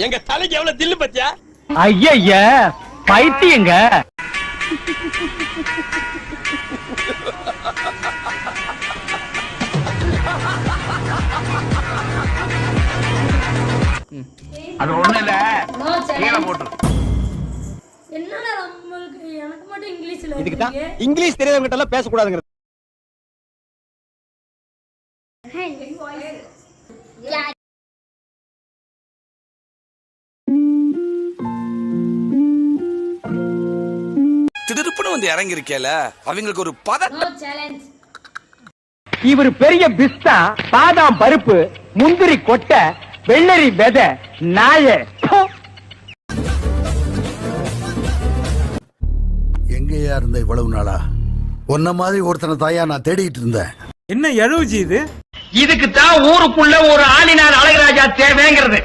எங்க தலைக்கு எவ்வளவு தில்லு பத்தியா? ஐயா பைத்தியங்க. அது ஒண்ணு இல்ல, கீழே போட்டு. என்னடா நம்மளுக்கு எனக்கு மட்டும் இங்கிலீஷ்ல இதுக்கு தான் இங்கிலீஷ் தெரியாதவங்க கிட்ட எல்லாம் பேசக்கூடாதுங்கிறது. திடுப்புன்னு வந்து இறங்கி இருக்கேல, அவங்களுக்கு ஒரு பதட்டம். இவர் பெரிய பிஸ்தா, பாதாம் பருப்பு, முந்திரி கொட்டை, வெள்ளரி விதை, நாய. எங்கேயா இருந்த இவ்வளவு நாளா? உன்ன மாதிரி ஒருத்தனை தாயா நான் தேடிட்டு இருந்தேன். என்ன எழுவுஜி இது? இதுக்கு தான் ஊருக்குள்ள ஒரு ஆளினார் அழகராஜா தேவைங்கிறது.